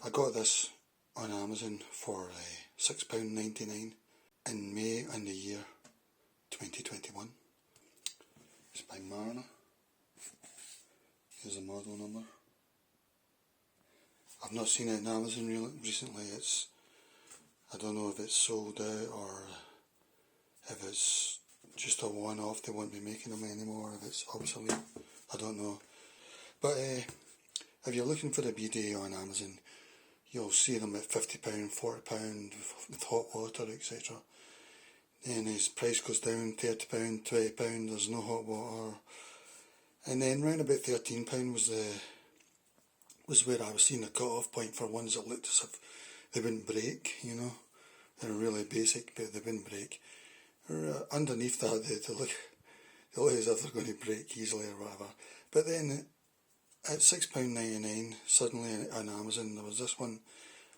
I got this on Amazon for £6.99 in May in the year 2021. It's by MARNUR. Here's the model number. I've not seen it on Amazon recently. I don't know if it's sold out or if it's just a one-off, they won't be making them anymore, if it's obsolete, I don't know. But if you're looking for a bidet on Amazon, you'll see them at £50, £40 with hot water, etc. Then his price goes down, £30, £20, there's no hot water. And then round about £13 was where I was seeing the cut-off point for ones that looked as if they wouldn't break, you know. They're really basic, but they wouldn't break. Underneath that, they look as if they're going to break easily or whatever. But then at £6.99, suddenly on Amazon, there was this one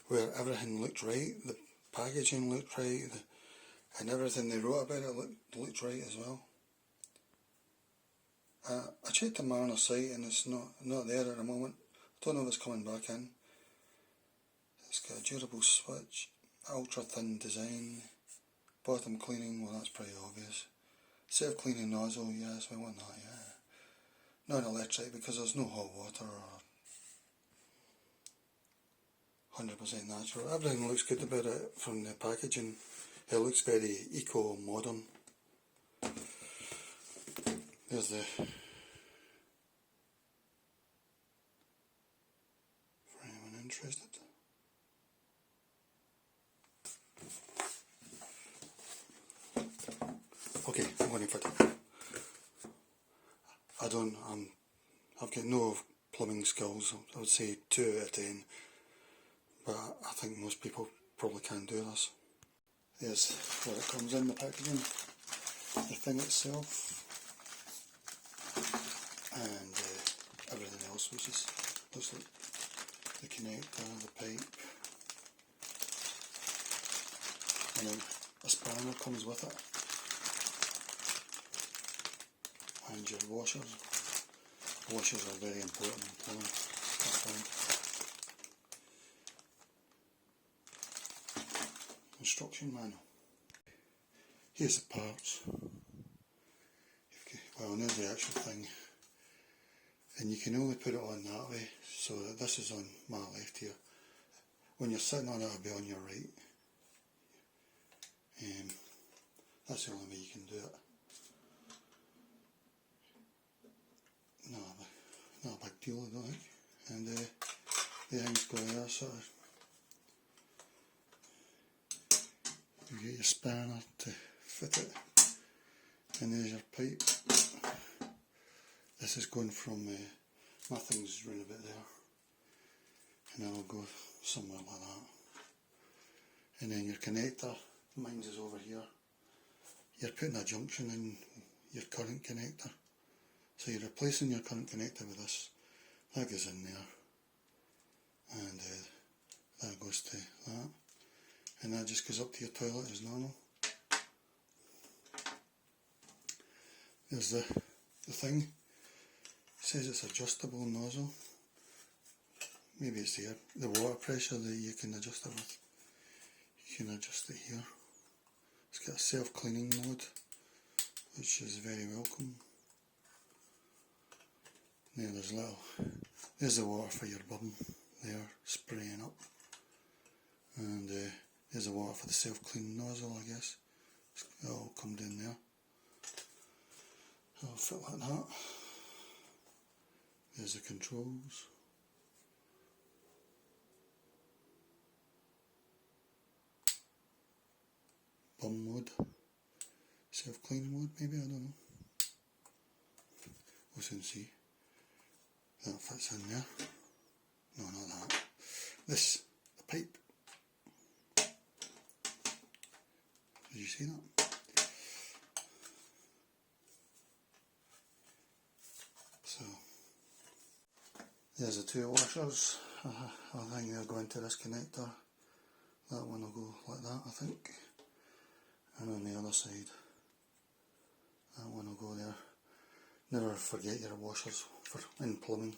where everything looked right, the packaging looked right, and everything they wrote about it looked right as well. I checked the MARNUR site and it's not there at the moment. I don't know if it's coming back in. It's got a durable switch, ultra thin design, bottom cleaning, well that's pretty obvious. Self-cleaning nozzle, yes, we want that, yeah. Non-electric because there's no hot water or 100% natural. Everything looks good about it from the packaging. It looks very eco-modern. There's the for anyone interested. Okay, I'm going to fit it. I've got no plumbing skills. I would say 2 out of 10, but I think most people probably can't do this. There's what it comes in the packaging, the thing itself, and everything else, which looks like the connector, the pipe, and then a spanner comes with it. And your washers. Washers are very important in plumbing. Instruction manual. Here's the parts. Well, there's the actual thing. And you can only put it on that way, so that this is on my left here. When you're sitting on it, it'll be on your right. That's the only way you can do it. Not a big deal, I don't think. And the things go there, sort of. You get your spanner to fit it, and there's your pipe. This is going from, my thing's round about there, and then I'll go somewhere like that. And then your connector, mine's is over here. You're putting a junction in your current connector. So you're replacing your current connector with this. That goes in there, and that goes to that, and that just goes up to your toilet as normal. There's the thing. It says it's adjustable nozzle. Maybe it's there. The water pressure that you can adjust it with. You can adjust it here. It's got a self-cleaning mode, which is very welcome. There's the water for your bum there, spraying up. And there's the water for the self-cleaning nozzle, I guess. It'll all come down there. It'll fit like that. There's the controls. Bum mode. Self-cleaning mode, maybe, I don't know. We'll soon see. That fits in there. No, not that. This, the pipe. Did you see that? So, there's the 2 washers. I think they'll go into this connector. That one will go like that, I think. And on the other side, that one will go there. Never forget your washers in plumbing.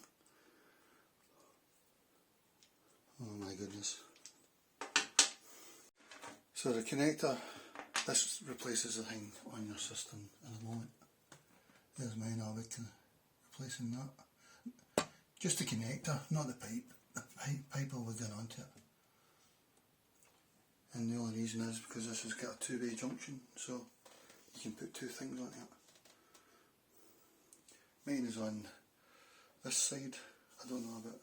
Oh my goodness. So the connector, this replaces the thing on your system at the moment. There's mine, I'll be replacing that. Just the connector, not the pipe. The pipe will be going onto it. And the only reason is because this has got a two-way junction, so you can put two things on it. Mine is on this side. I don't know about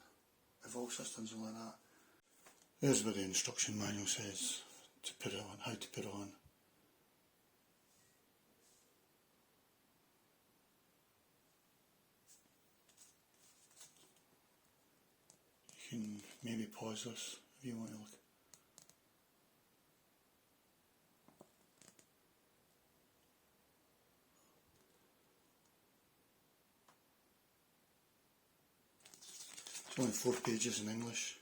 if all systems are like that. There's what the instruction manual says to put it on, how to put it on. You can maybe pause this if you want to look. It's only 4 pages in English.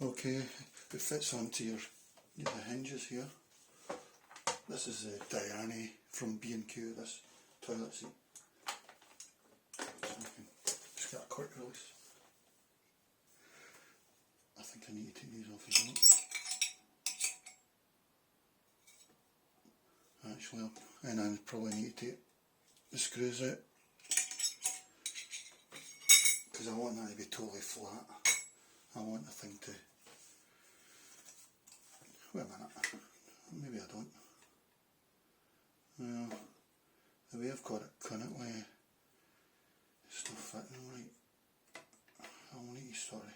Okay, it fits onto the hinges here. This is the Diane from B&Q, this toilet seat. So just get a quick release. I think I need to take these off as well. Actually, and I probably need to take the screws out because I want that to be totally flat. I want the thing to... Wait a minute, maybe I don't. Well, the way I've got it currently, it's not fitting right. I'll need to sort of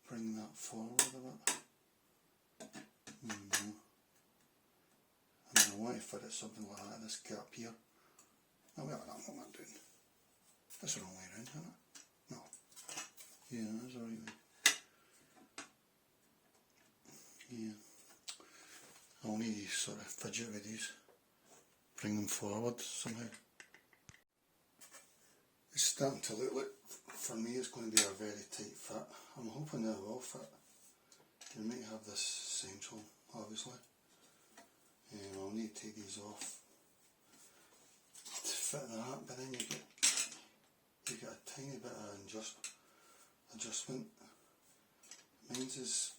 bring that forward a bit. I mean, I want to fit it something like that, this gap here. Oh, wait a minute, what am I doing? That's the wrong way around, isn't it? No. Yeah, that's the right way. Yeah. I'll need to sort of fidget with these. Bring them forward somehow. It's starting to look like, for me, it's going to be a very tight fit. I'm hoping that it will fit. You might have this central, obviously. I'll need to take these off to fit that, but then you get a tiny bit of adjustment. Mine's is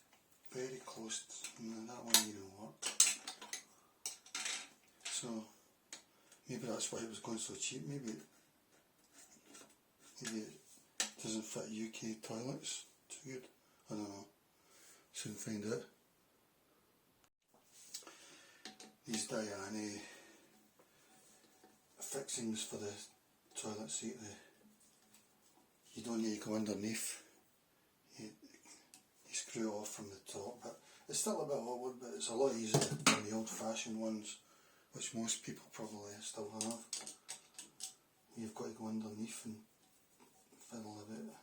very close, and that one even work. So maybe that's why it was going so cheap. Maybe it doesn't fit UK toilets too good. I don't know. Soon find out. These Diane fixings for the toilet seat, you don't need to go underneath. You screw it off from the top, but it's still a bit awkward, but it's a lot easier than the old fashioned ones, which most people probably still have. You've got to go underneath and fiddle a bit.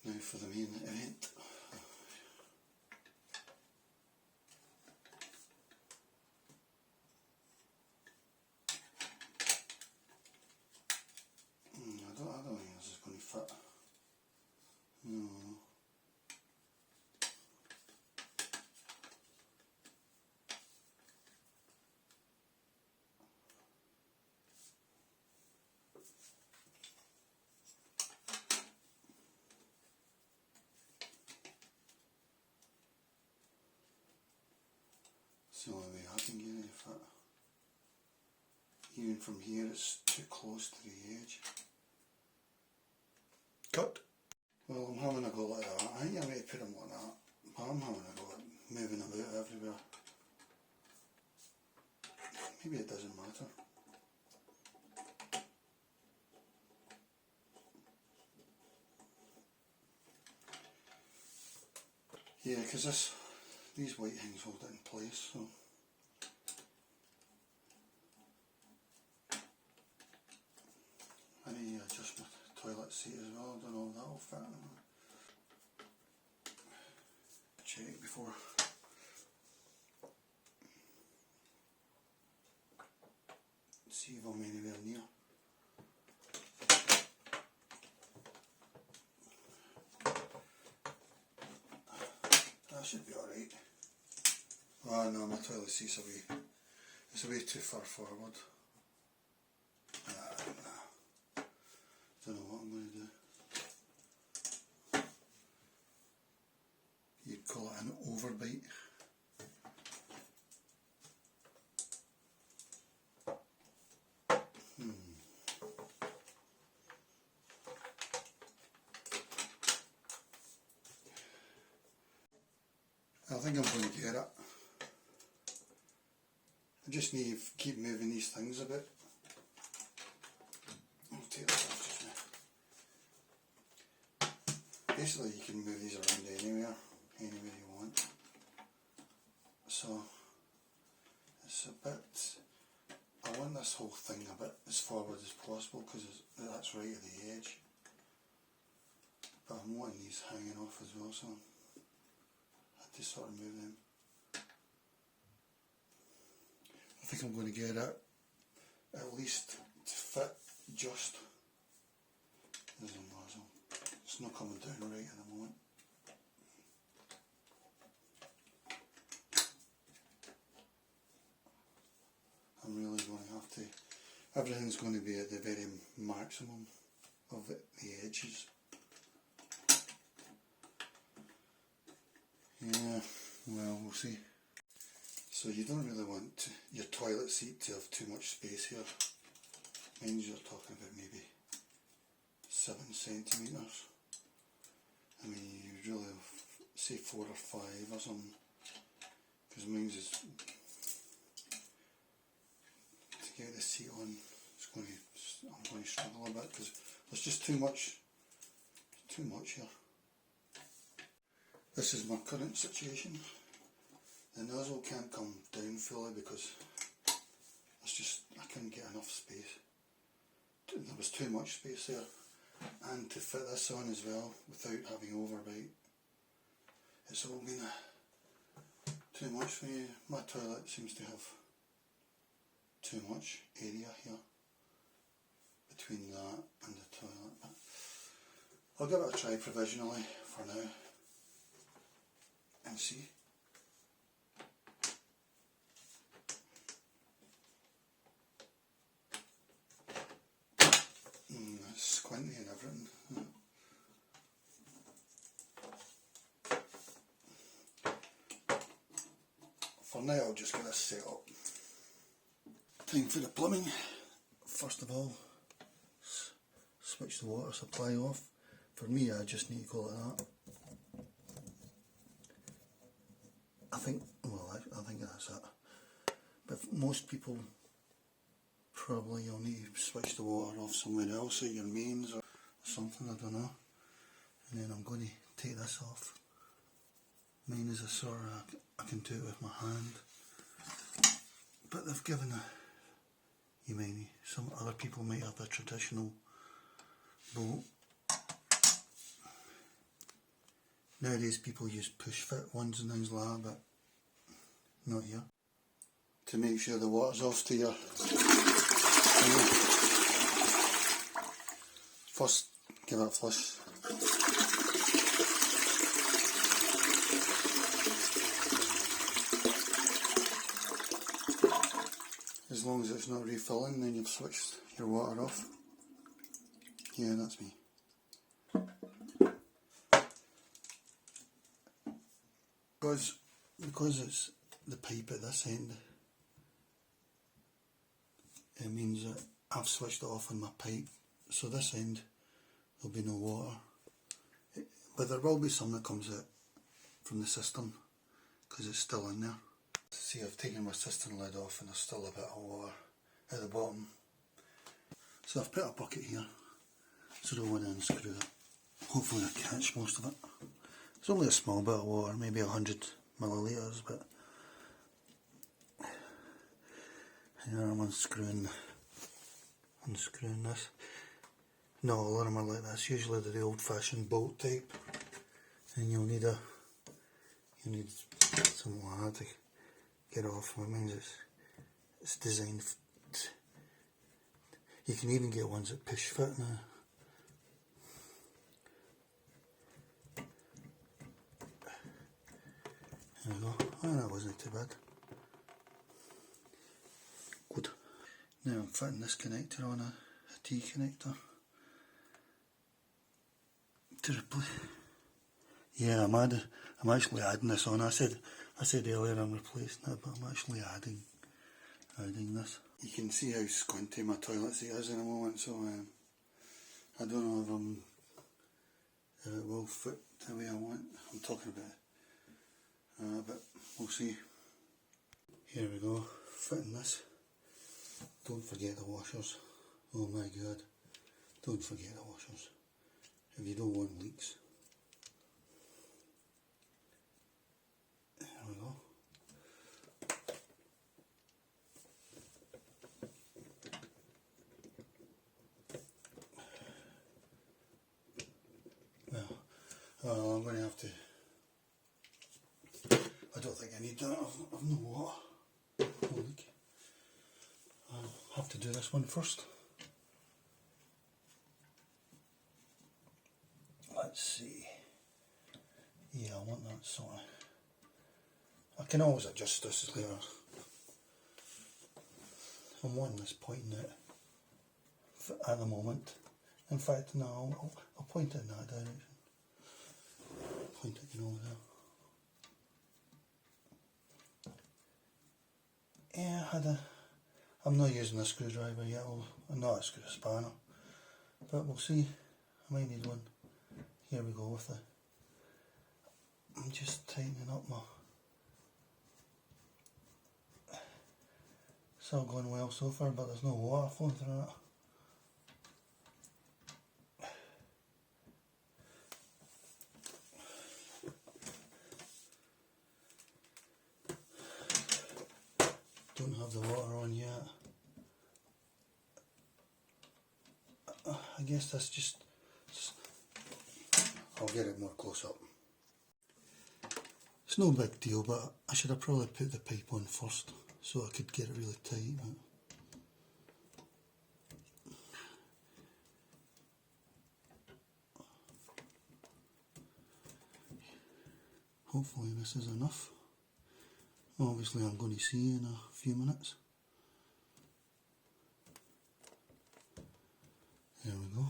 Now for the main event. I don't think this is going to fit. No. It's the only way I can get it to fit. Even from here it's too close to the edge. Cut. Well, I'm having a go like that. I think I might put them like that, but I'm having a go at moving about everywhere. Maybe it doesn't matter. Yeah, because these white things hold it in place, so. I need to adjust my toilet seat as well, I don't know if that'll fit. Check before. See if I'm anywhere near. That should be alright. Oh no, my toilet seat's it's a way too far forward. Nah. Don't know what I'm going to do. You'd call it an overbite. I think I'm going to get it. I just need to keep moving these things a bit. I'll take that off just now. Basically you can move these around anywhere you want. So it's a bit, I want this whole thing a bit as forward as possible because that's right at the edge. But I'm wanting these hanging off as well, so I had to sort of move them. I think I'm going to get it at least to fit just. There's a nozzle. It's not coming down right at the moment. I'm really going to have to, everything's going to be at the very maximum of the edges. Yeah, well, we'll see. So you don't really want your toilet seat to have too much space here. Means you're talking about maybe 7 centimetres. I mean, you really say 4 or 5 or something. Because mine's is, to get the seat on, I'm going to struggle a bit because there's just too much here. This is my current situation. The nozzle can't come down fully because I couldn't get enough space. There was too much space there, and to fit this on as well without having overbite, it's all been too much for me. My toilet seems to have too much area here between that and the toilet, but I'll give it a try provisionally for now and see. It's squinty and everything. For now I'll just get this set up. Time for the plumbing. First of all, switch the water supply off. For me, I just need to go like that. I think that's it. But most people, probably you'll need to switch the water off somewhere else, at your mains or something, I don't know. And then I'm going to take this off. Mine is a sort of, I can do it with my hand. But they've given some other people might have a traditional bolt. Nowadays people use push fit ones and things like that, but not here. To make sure the water's off to your first give it a flush. As long as it's not refilling, then you've switched your water off. Yeah, that's me. Because it's the pipe at this end, it means that I've switched it off on my pipe, so this end there'll be no water, but there will be some that comes out from the cistern because it's still in there. See, I've taken my cistern lid off and there's still a bit of water at the bottom, so I've put a bucket here so I don't want to unscrew it. Hopefully I catch most of it. It's only a small bit of water, maybe 100 millilitres, but here I'm unscrewing this. Not all of them are like this. Usually they're the old-fashioned bolt type, and you'll need something like that to get off. It means it's designed. You can even get ones that push fit now. There we go. Oh, that wasn't too bad. Good. Now I'm fitting this connector on a T connector to replace. Yeah, I'm actually adding this on. I said earlier I'm replacing it, but I'm actually adding this. You can see how squinty my toilet seat is in a moment, so I don't know if it will fit the way I want. I'm talking about it, but we'll see. Here we go, fitting this. Don't forget the washers. Oh my god, don't forget the washers if you don't want leaks. There we go. Well, I'm going to have to. I don't think I need that. I've no water. No leak. I'll have to do this one first. Let's see. Yeah, I want that sort of. I can always adjust this later. I'm wanting this pointing out at the moment. In fact, no, I'll point it in that direction. Point it over there. Yeah, I'm not using a screwdriver yet, not a spanner, but we'll see. I might need one. Here we go with it. I'm just tightening up my. It's all going well so far, but there's no water flowing through it. Don't have the water on yet. I guess that's just. I'll get it more close up. It's no big deal, but I should have probably put the pipe on first so I could get it really tight. But hopefully this is enough. Obviously I'm going to see in a few minutes. There we go.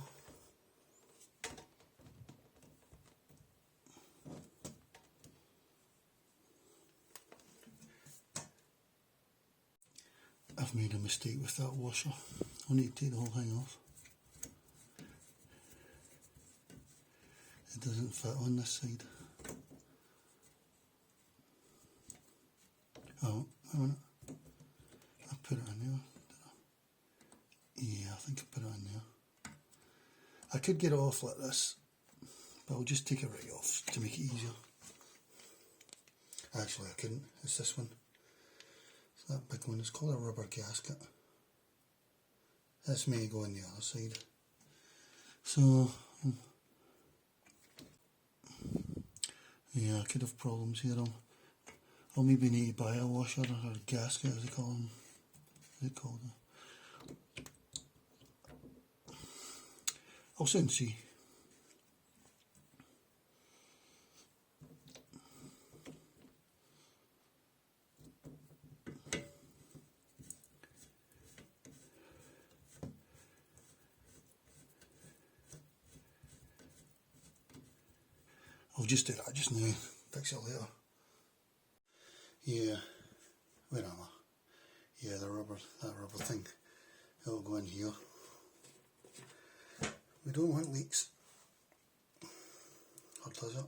I've made a mistake with that washer. I need to take the whole thing off. It doesn't fit on this side. Oh, wait a minute. I put it in there. Yeah, I think I put it in there. I could get it off like this, but I'll just take it right off to make it easier. Actually, I couldn't. It's this one. It's that big one. It's called a rubber gasket. This may go on the other side. So, yeah, I could have problems here. I'll maybe need to buy a washer or a gasket, as they call them. What are they called? I'll soon see. I'll just do that just now, fix it later. Yeah, where am I? Yeah, that rubber thing, it'll go in here. We don't want leaks, or does it?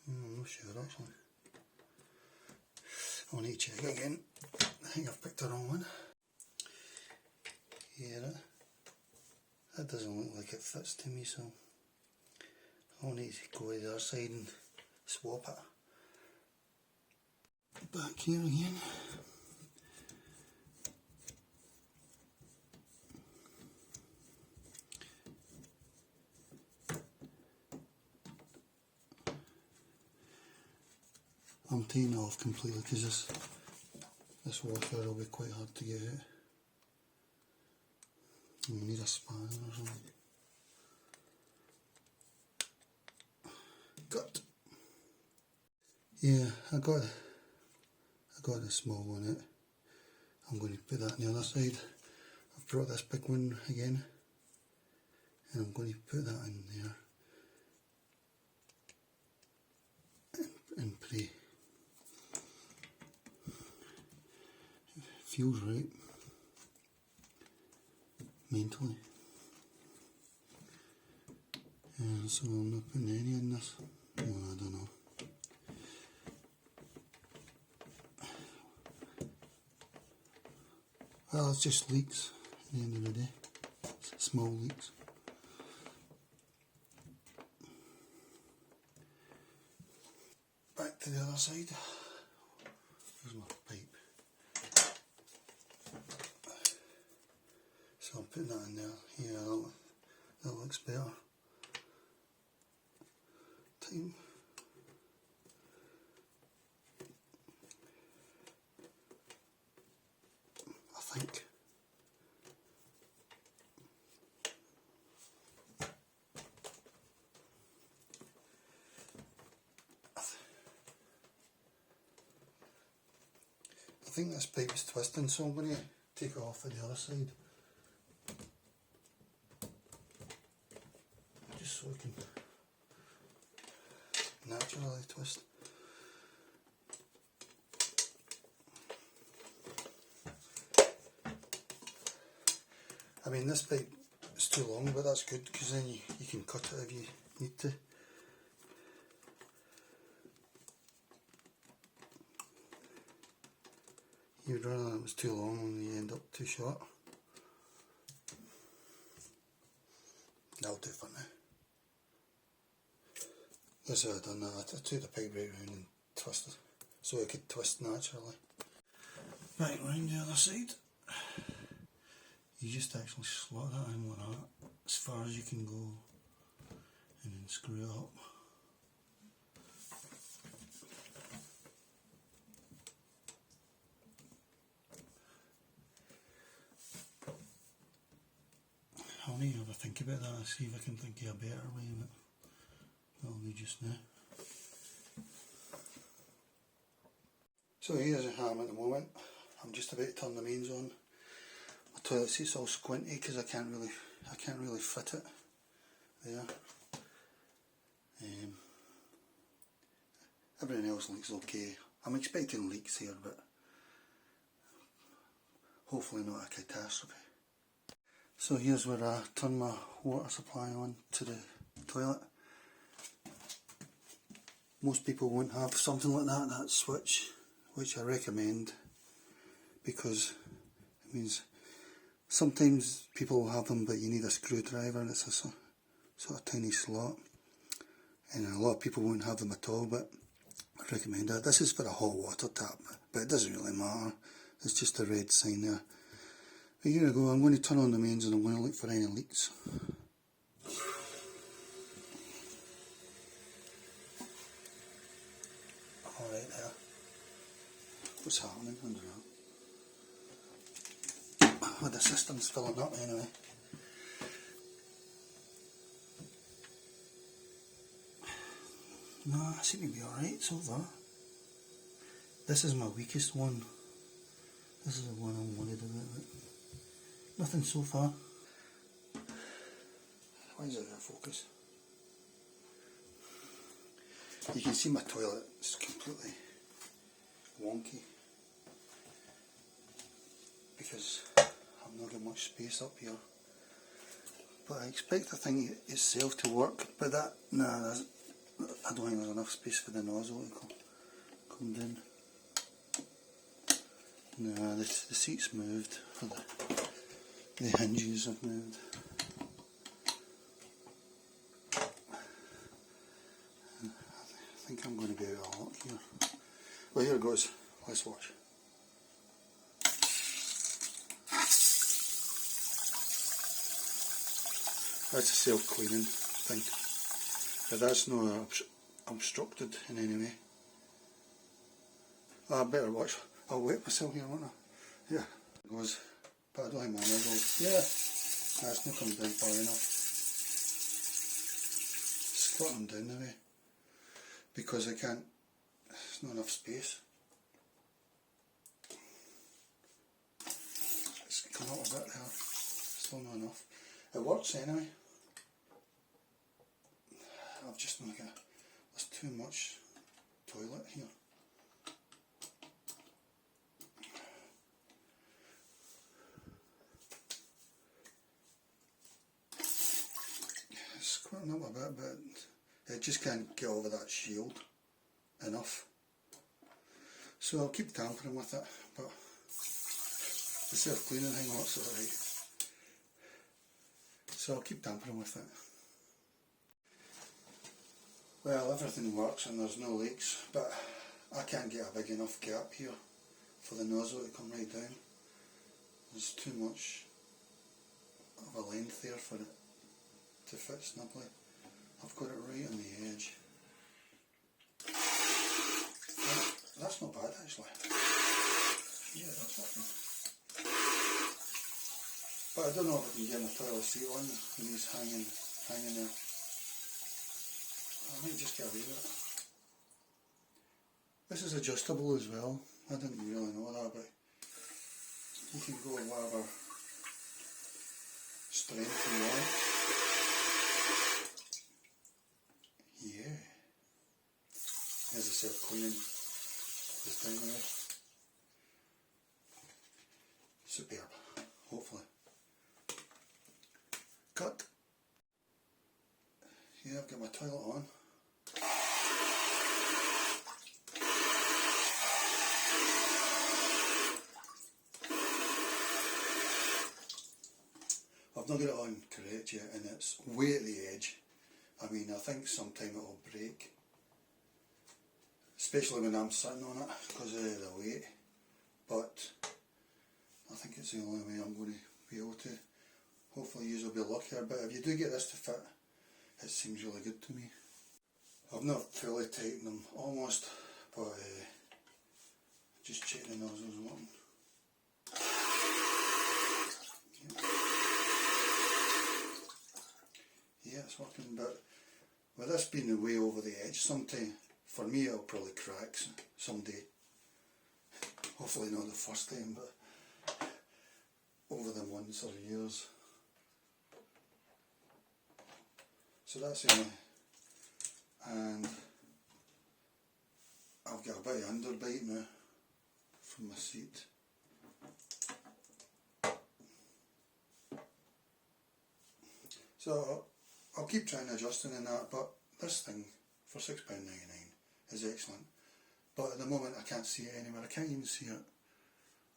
I'm not sure actually. I'll need to check again. I think I've picked the wrong one. Yeah, that doesn't look like it fits to me, so I'll need to go to the other side and swap it. Back here again. I'm taking it off completely because this washer will be quite hard to get out. You need a spanner or something. Cut. Yeah, I got a small one out. I'm going to put that on the other side. I've brought this big one again, and I'm going to put that in there and pray. It feels right mentally. And so I'm not putting any in this. Well, I don't know. Well, it's just leaks at the end of the day. Small leaks. Back to the other side. Here's my pipe. So I'm putting that in there. Yeah, that looks better. Time. I think. I think this pipe is twisting, so I'm going to take it off at the other side. Just so I can naturally twist. I mean, this pipe is too long, but that's good because then you can cut it if you need to. You'd rather it was too long and you end up too short. That'll do for now. That's how I done that. I took the pipe right round and twisted so it could twist naturally. Right, round the other side. You just actually slot that in like that, as far as you can go, and then screw it up. I'll need to have a think about that and see if I can think of a better way, but that'll be just now. So here's a ham at the moment. I'm just about to turn the mains on. My toilet seat's all squinty because I can't really fit it there. Everything else looks okay. I'm expecting leaks here, but hopefully not a catastrophe. So here's where I turn my water supply on to the toilet. Most people won't have something like that switch, which I recommend, because it means sometimes people will have them but you need a screwdriver and it's a sort of tiny slot, and a lot of people won't have them at all, but I recommend it. This is for a hot water tap, but it doesn't really matter, it's just a red sign there. But here I go, I'm going to turn on the mains and I'm going to look for any leaks. Alright there. What's happening? I don't know. Oh, the system's filling up anyway. No, I seem to be alright so far. This is my weakest one. This is the one I'm worried about. Nothing so far. Why is it out of focus? You can see my toilet is completely wonky because I've not got much space up here. But I expect the thing itself to work, but that, nah, I don't think there's enough space for the nozzle to come down. Nah, the seat's moved, the hinges have moved. think I'm going to be out of luck here. Well, here it goes. Let's watch. That's a self-cleaning thing, but that's not obstructed in any way. I better watch. I'll wet myself here, won't I? Yeah, it goes. But I don't think my nose. Yeah, that's not come down far enough. Squat them down the way because I can't. There's not enough space. It's come up a bit there. Still not enough. It works anyway. I've just not got. There's too much toilet here. It's squirting up a bit, but it just can't get over that shield enough. So I'll keep tampering with it, but the self-cleaning thing works alright. So I'll keep tampering with it. Well, everything works and there's no leaks, but I can't get a big enough gap here for the nozzle to come right down. There's too much of a length there for it to fit snugly. I've got it right on the edge. That's not bad actually. Yeah, that's working. But I don't know if I can get my toilet seat on when he's hanging there. I might just get away with it. This is adjustable as well. I didn't really know that, but you can go whatever strength you want. Yeah. There's a self-cleaning this time there. Superb, hopefully. Cut. Yeah, I've got my toilet on. I've not got it on correct yet and it's way at the edge. I mean, I think sometime it will break. Especially when I'm sitting on it because of the weight. But I think it's the only way I'm going to be able to. Hopefully you will be luckier, but if you do get this to fit, it seems really good to me. I've not fully tightened them, almost, but just check the nozzles working. Yeah, it's working, but with this being way over the edge, sometime, for me it'll probably crack someday. Hopefully not the first time, but over the months or years. So that's the only, and I've got a bit of underbite now from my seat. So I'll keep trying adjusting in that, but this thing for £6.99 is excellent. But at the moment I can't see it anywhere. I can't even see it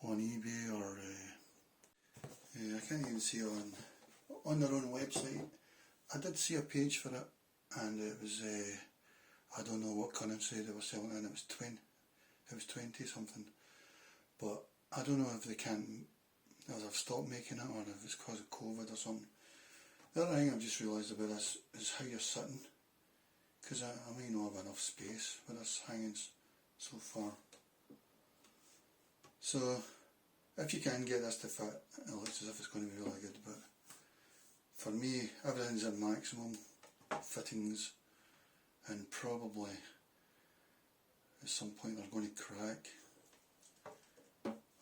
on eBay or I can't even see it on their own website. I did see a page for it, and it was I don't know what currency they were selling, and it was 20 something. But I don't know if they can't, if they've stopped making it, or if it's because of COVID or something. The other thing I've just realised about this is how you're sitting, because I may not have enough space with this hanging so far. So if you can get this to fit, it looks as if it's going to be really good, but for me everything's at maximum fittings, and probably at some point they're going to crack,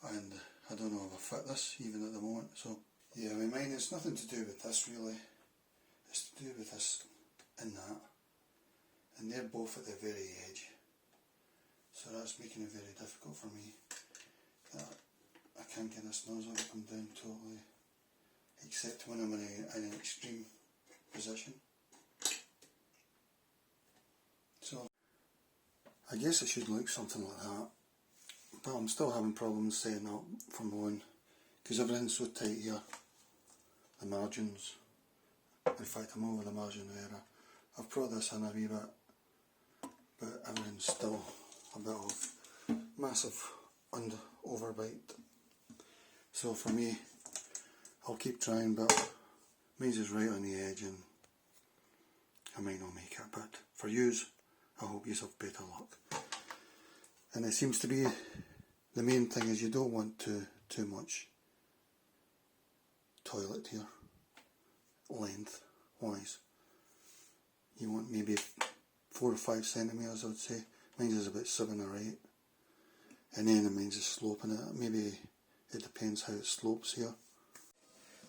and I don't know if I fit this even at the moment. So yeah, my mind is nothing to do with this really, it's to do with this and that, and they're both at the very edge, so that's making it very difficult for me. I can't get this nozzle to come down totally, except when I'm in an extreme position. So I guess it should look something like that, but I'm still having problems setting up from one because everything's so tight here. The margins, in fact I'm over the margin there. I've brought this in a wee bit, but everything's still a bit of massive overbite. So for me, I'll keep trying, but mine is right on the edge and I might not make it, but for yous, I hope yous have better luck. And it seems to be, the main thing is you don't want too much toilet here, length wise. You want maybe 4 or 5 centimetres, I would say. Mine is about 7 or 8. And then mine's is sloping it. Maybe it depends how it slopes here.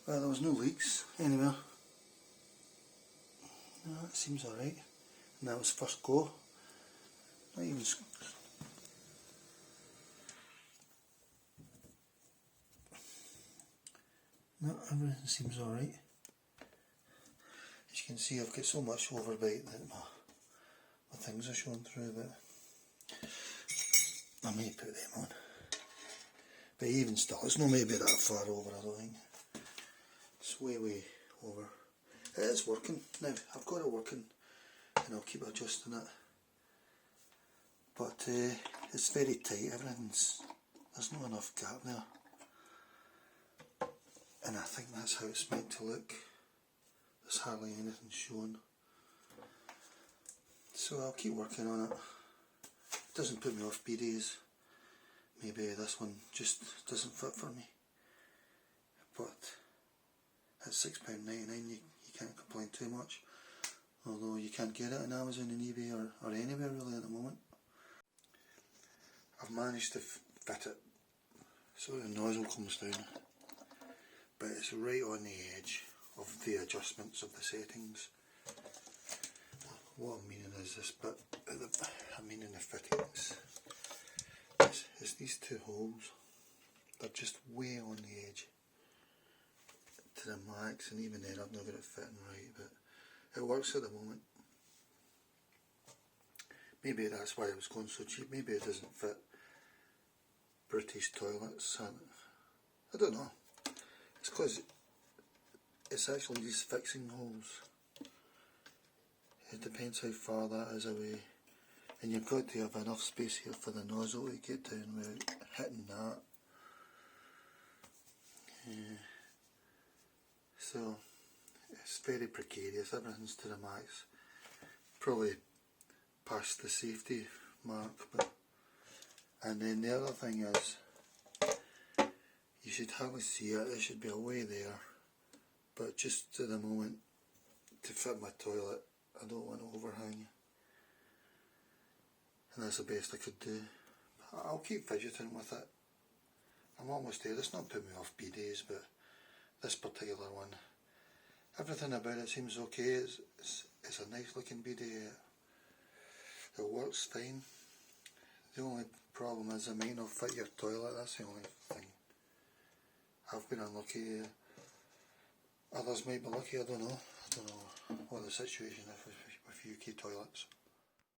Well, there was no leaks anywhere. No, it seems alright. And that was first go. Not even. No, everything seems alright. As you can see, I've got so much overbite that my things are showing through, but I may put them on. But even still, it's not maybe that far over, I don't think. It's way over. It is working now. I've got it working and I'll keep adjusting it. But it's very tight, there's not enough gap there. And I think that's how it's meant to look. There's hardly anything shown. So I'll keep working on it. It doesn't put me off bidets. Maybe this one just doesn't fit for me. But at £6.99 you can't complain too much. Although you can't get it on Amazon and eBay or anywhere really at the moment. I've managed to fit it so the nozzle comes down. But it's right on the edge of the adjustments of the settings. What I'm meaning is this bit, I mean in the fittings, it's these two holes. They're just way on the edge to the max, and even then I've not got it fitting right, but it works at the moment. Maybe that's why it was going so cheap. Maybe it doesn't fit British toilets. I don't know. It's because it's actually these fixing holes. It depends how far that is away. And you've got to have enough space here for the nozzle to get down without hitting that. So it's very precarious, everything's to the max. Probably past the safety mark. And then the other thing is, you should hardly see it, it should be away there. But just at the moment, to fit my toilet, I don't want to overhang. And that's the best I could do. I'll keep fidgeting with it. I'm almost there. It's not put me off bidets, but this particular one, everything about it seems okay. It's a nice looking bidet. It works fine. The only problem is it might not fit your toilet. That's the only thing. I've been unlucky. Others might be lucky. I don't know what the situation is with UK toilets.